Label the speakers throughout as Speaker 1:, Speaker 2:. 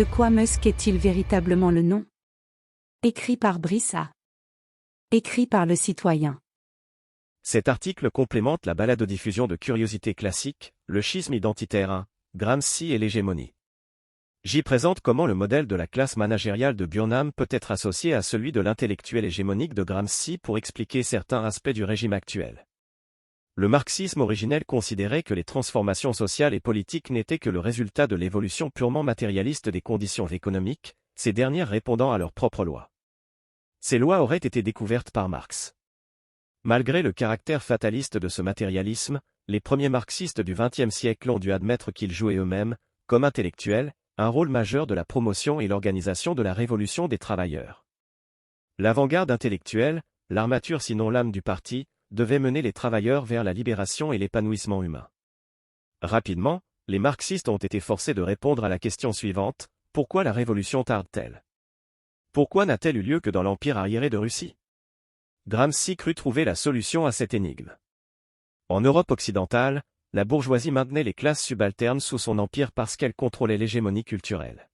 Speaker 1: De quoi Musk est-il véritablement le nom? Écrit par Brice A. Écrit par le citoyen.
Speaker 2: Cet article complémente la baladodiffusion de Curiosité classique, le schisme identitaire 1, Gramsci et l'hégémonie. J'y présente comment le modèle de la classe managériale de Burnham peut être associé à celui de l'intellectuel hégémonique de Gramsci pour expliquer certains aspects du régime actuel. Le marxisme originel considérait que les transformations sociales et politiques n'étaient que le résultat de l'évolution purement matérialiste des conditions économiques, ces dernières répondant à leurs propres lois. Ces lois auraient été découvertes par Marx. Malgré le caractère fataliste de ce matérialisme, les premiers marxistes du XXe siècle ont dû admettre qu'ils jouaient eux-mêmes, comme intellectuels, un rôle majeur de la promotion et l'organisation de la révolution des travailleurs. L'avant-garde intellectuelle, l'armature sinon l'âme du parti, devait mener les travailleurs vers la libération et l'épanouissement humain. Rapidement, les marxistes ont été forcés de répondre à la question suivante: pourquoi la révolution tarde-t-elle? Pourquoi n'a-t-elle eu lieu que dans l'empire arriéré de Russie? Gramsci crut trouver la solution à cette énigme. En Europe occidentale, la bourgeoisie maintenait les classes subalternes sous son empire parce qu'elle contrôlait l'hégémonie culturelle.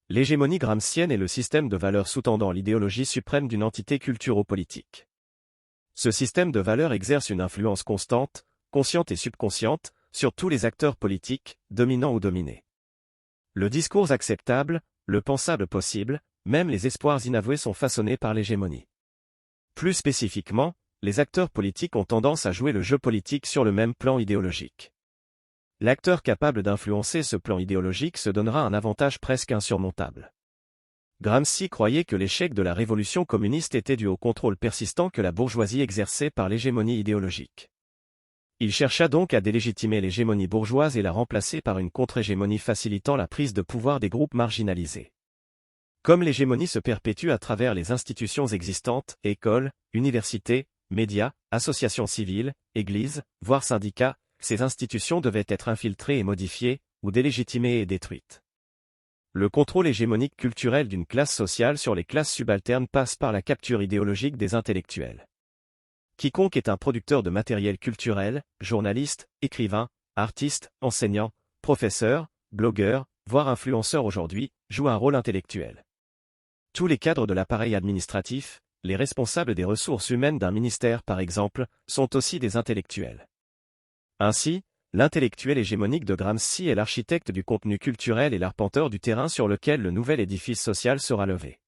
Speaker 2: L'hégémonie gramscienne est le système de valeurs sous-tendant l'idéologie suprême d'une entité culturo-politique. Ce système de valeurs exerce une influence constante, consciente et subconsciente, sur tous les acteurs politiques, dominants ou dominés. Le discours acceptable, le pensable possible, même les espoirs inavoués sont façonnés par l'hégémonie. Plus spécifiquement, les acteurs politiques ont tendance à jouer le jeu politique sur le même plan idéologique. L'acteur capable d'influencer ce plan idéologique se donnera un avantage presque insurmontable. Gramsci croyait que l'échec de la révolution communiste était dû au contrôle persistant que la bourgeoisie exerçait par l'hégémonie idéologique. Il chercha donc à délégitimer l'hégémonie bourgeoise et la remplacer par une contre-hégémonie facilitant la prise de pouvoir des groupes marginalisés. Comme l'hégémonie se perpétue à travers les institutions existantes, écoles, universités, médias, associations civiles, églises, voire syndicats, ces institutions devaient être infiltrées et modifiées, ou délégitimées et détruites. Le contrôle hégémonique culturel d'une classe sociale sur les classes subalternes passe par la capture idéologique des intellectuels. Quiconque est un producteur de matériel culturel, journaliste, écrivain, artiste, enseignant, professeur, blogueur, voire influenceur aujourd'hui, joue un rôle intellectuel. Tous les cadres de l'appareil administratif, les responsables des ressources humaines d'un ministère par exemple, sont aussi des intellectuels. Ainsi, l'intellectuel hégémonique de Gramsci est l'architecte du contenu culturel et l'arpenteur du terrain sur lequel le nouvel édifice social sera levé.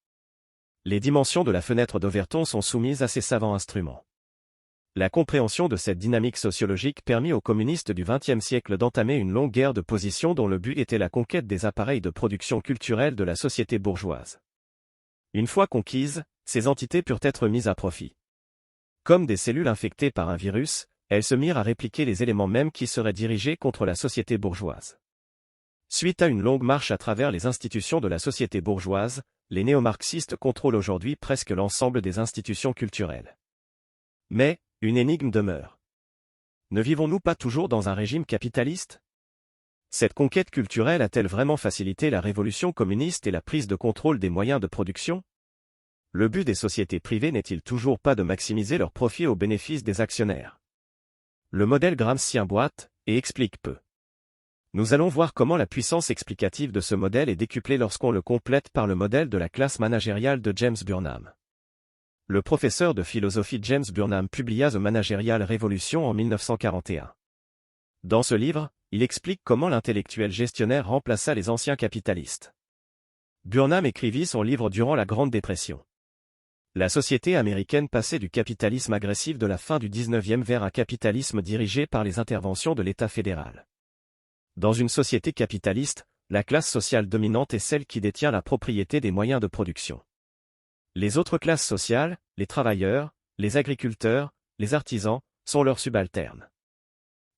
Speaker 2: Les dimensions de la fenêtre d'Overton sont soumises à ces savants instruments. La compréhension de cette dynamique sociologique permit aux communistes du XXe siècle d'entamer une longue guerre de position dont le but était la conquête des appareils de production culturelle de la société bourgeoise. Une fois conquises, ces entités purent être mises à profit. Comme des cellules infectées par un virus, elles se mirent à répliquer les éléments mêmes qui seraient dirigés contre la société bourgeoise. Suite à une longue marche à travers les institutions de la société bourgeoise, les néo-marxistes contrôlent aujourd'hui presque l'ensemble des institutions culturelles. Mais, une énigme demeure. Ne vivons-nous pas toujours dans un régime capitaliste? Cette conquête culturelle a-t-elle vraiment facilité la révolution communiste et la prise de contrôle des moyens de production? Le but des sociétés privées n'est-il toujours pas de maximiser leurs profits au bénéfice des actionnaires? Le modèle gramscien boite, et explique peu. Nous allons voir comment la puissance explicative de ce modèle est décuplée lorsqu'on le complète par le modèle de la classe managériale de James Burnham. Le professeur de philosophie James Burnham publia The Managerial Revolution en 1941. Dans ce livre, il explique comment l'intellectuel gestionnaire remplaça les anciens capitalistes. Burnham écrivit son livre durant la Grande Dépression. La société américaine passait du capitalisme agressif de la fin du XIXe vers un capitalisme dirigé par les interventions de l'État fédéral. Dans une société capitaliste, la classe sociale dominante est celle qui détient la propriété des moyens de production. Les autres classes sociales, les travailleurs, les agriculteurs, les artisans, sont leurs subalternes.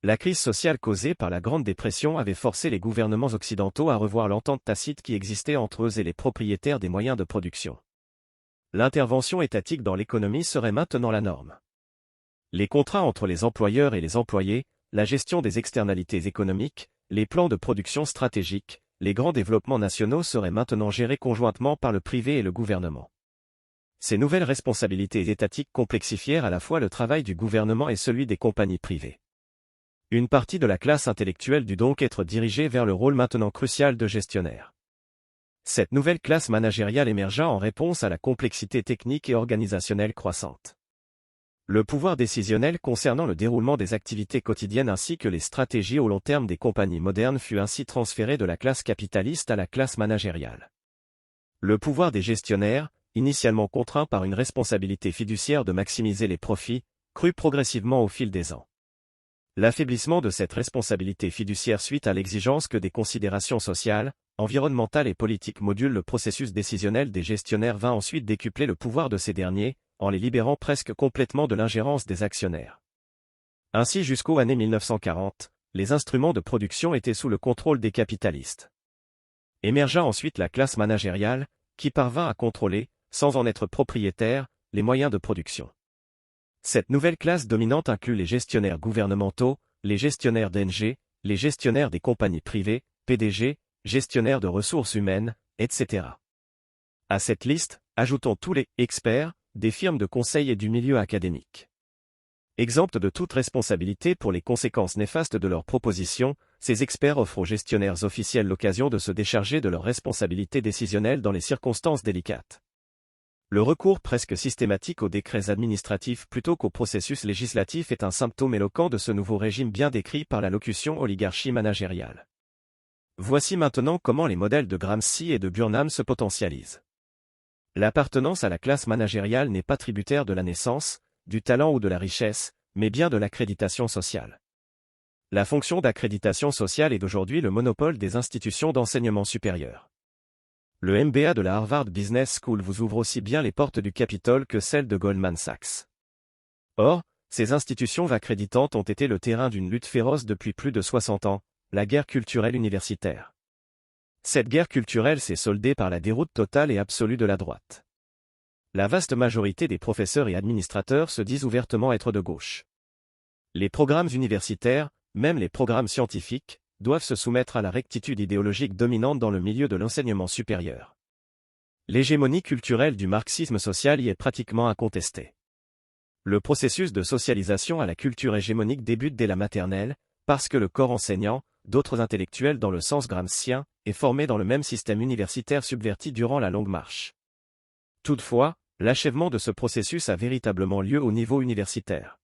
Speaker 2: La crise sociale causée par la Grande Dépression avait forcé les gouvernements occidentaux à revoir l'entente tacite qui existait entre eux et les propriétaires des moyens de production. L'intervention étatique dans l'économie serait maintenant la norme. Les contrats entre les employeurs et les employés, la gestion des externalités économiques, les plans de production stratégiques, les grands développements nationaux seraient maintenant gérés conjointement par le privé et le gouvernement. Ces nouvelles responsabilités étatiques complexifièrent à la fois le travail du gouvernement et celui des compagnies privées. Une partie de la classe intellectuelle dut donc être dirigée vers le rôle maintenant crucial de gestionnaire. Cette nouvelle classe managériale émergea en réponse à la complexité technique et organisationnelle croissante. Le pouvoir décisionnel concernant le déroulement des activités quotidiennes ainsi que les stratégies au long terme des compagnies modernes fut ainsi transféré de la classe capitaliste à la classe managériale. Le pouvoir des gestionnaires, initialement contraint par une responsabilité fiduciaire de maximiser les profits, crut progressivement au fil des ans. L'affaiblissement de cette responsabilité fiduciaire suite à l'exigence que des considérations sociales, environnementales et politiques modulent le processus décisionnel des gestionnaires vint ensuite décupler le pouvoir de ces derniers, en les libérant presque complètement de l'ingérence des actionnaires. Ainsi jusqu'aux années 1940, les instruments de production étaient sous le contrôle des capitalistes. Émergea ensuite la classe managériale, qui parvint à contrôler, sans en être propriétaire, les moyens de production. Cette nouvelle classe dominante inclut les gestionnaires gouvernementaux, les gestionnaires d'ONG, les gestionnaires des compagnies privées, PDG, gestionnaires de ressources humaines, etc. À cette liste, ajoutons tous les experts des firmes de conseil et du milieu académique. Exemptes de toute responsabilité pour les conséquences néfastes de leurs propositions, ces experts offrent aux gestionnaires officiels l'occasion de se décharger de leurs responsabilités décisionnelles dans les circonstances délicates. Le recours presque systématique aux décrets administratifs plutôt qu'au processus législatif est un symptôme éloquent de ce nouveau régime bien décrit par la locution oligarchie managériale. Voici maintenant comment les modèles de Gramsci et de Burnham se potentialisent. L'appartenance à la classe managériale n'est pas tributaire de la naissance, du talent ou de la richesse, mais bien de l'accréditation sociale. La fonction d'accréditation sociale est d'aujourd'hui le monopole des institutions d'enseignement supérieur. Le MBA de la Harvard Business School vous ouvre aussi bien les portes du Capitole que celles de Goldman Sachs. Or, ces institutions accréditantes ont été le terrain d'une lutte féroce depuis plus de 60 ans, la guerre culturelle universitaire. Cette guerre culturelle s'est soldée par la déroute totale et absolue de la droite. La vaste majorité des professeurs et administrateurs se disent ouvertement être de gauche. Les programmes universitaires, même les programmes scientifiques, doivent se soumettre à la rectitude idéologique dominante dans le milieu de l'enseignement supérieur. L'hégémonie culturelle du marxisme social y est pratiquement incontestée. Le processus de socialisation à la culture hégémonique débute dès la maternelle, parce que le corps enseignant, d'autres intellectuels dans le sens gramscien, est formé dans le même système universitaire subverti durant la longue marche. Toutefois, l'achèvement de ce processus a véritablement lieu au niveau universitaire.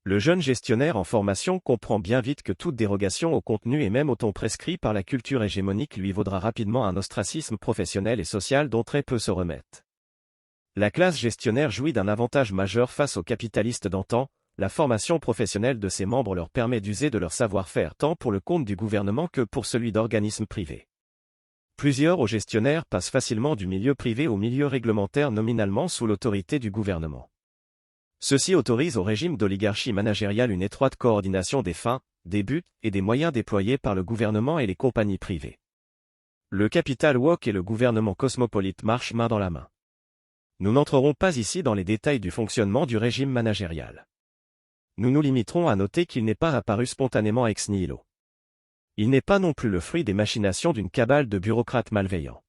Speaker 2: Le jeune gestionnaire en formation comprend bien vite que toute dérogation au contenu et même au ton prescrit par la culture hégémonique lui vaudra rapidement un ostracisme professionnel et social dont très peu se remettent. La classe gestionnaire jouit d'un avantage majeur face aux capitalistes d'antan, la formation professionnelle de ses membres leur permet d'user de leur savoir-faire tant pour le compte du gouvernement que pour celui d'organismes privés. Plusieurs hauts gestionnaires passent facilement du milieu privé au milieu réglementaire nominalement sous l'autorité du gouvernement. Ceci autorise au régime d'oligarchie managériale une étroite coordination des fins, des buts et des moyens déployés par le gouvernement et les compagnies privées. Le capital woke et le gouvernement cosmopolite marchent main dans la main. Nous n'entrerons pas ici dans les détails du fonctionnement du régime managérial. Nous nous limiterons à noter qu'il n'est pas apparu spontanément ex nihilo. Il n'est pas non plus le fruit des machinations d'une cabale de bureaucrates malveillants.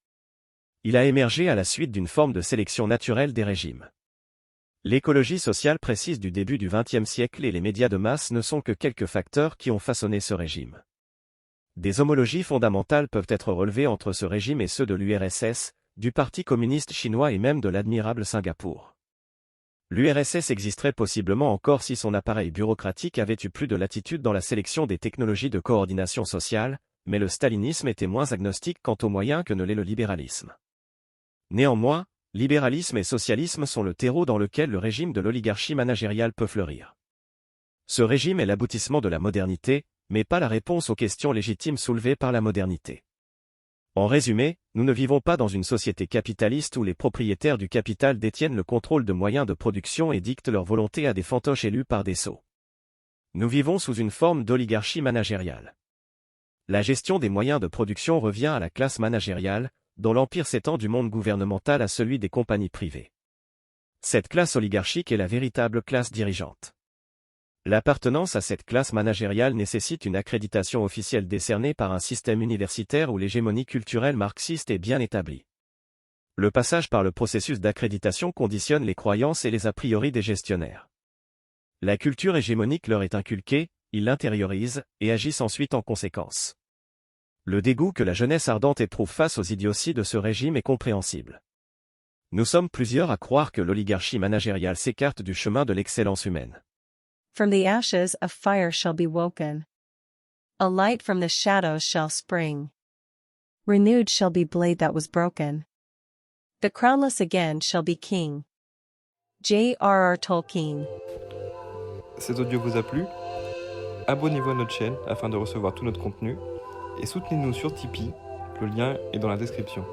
Speaker 2: Il a émergé à la suite d'une forme de sélection naturelle des régimes. L'écologie sociale précise du début du XXe siècle et les médias de masse ne sont que quelques facteurs qui ont façonné ce régime. Des homologies fondamentales peuvent être relevées entre ce régime et ceux de l'URSS, du Parti communiste chinois et même de l'admirable Singapour. L'URSS existerait possiblement encore si son appareil bureaucratique avait eu plus de latitude dans la sélection des technologies de coordination sociale, mais le stalinisme était moins agnostique quant aux moyens que ne l'est le libéralisme. Néanmoins, libéralisme et socialisme sont le terreau dans lequel le régime de l'oligarchie managériale peut fleurir. Ce régime est l'aboutissement de la modernité, mais pas la réponse aux questions légitimes soulevées par la modernité. En résumé, nous ne vivons pas dans une société capitaliste où les propriétaires du capital détiennent le contrôle de moyens de production et dictent leur volonté à des fantoches élus par des sots. Nous vivons sous une forme d'oligarchie managériale. La gestion des moyens de production revient à la classe managériale, dont l'empire s'étend du monde gouvernemental à celui des compagnies privées. Cette classe oligarchique est la véritable classe dirigeante. L'appartenance à cette classe managériale nécessite une accréditation officielle décernée par un système universitaire où l'hégémonie culturelle marxiste est bien établie. Le passage par le processus d'accréditation conditionne les croyances et les a priori des gestionnaires. La culture hégémonique leur est inculquée, ils l'intériorisent, et agissent ensuite en conséquence. Le dégoût que la jeunesse ardente éprouve face aux idioties de ce régime est compréhensible. Nous sommes plusieurs à croire que l'oligarchie managériale s'écarte du chemin de l'excellence humaine.
Speaker 3: From the ashes a fire shall be woken. A light from the shadows shall spring. Renewed shall be blade that was broken. The crownless again shall be king. J.R.R. Tolkien.
Speaker 4: Cet audio vous a plu? Abonnez-vous à notre chaîne afin de recevoir tout notre contenu et soutenez-nous sur Tipeee, le lien est dans la description.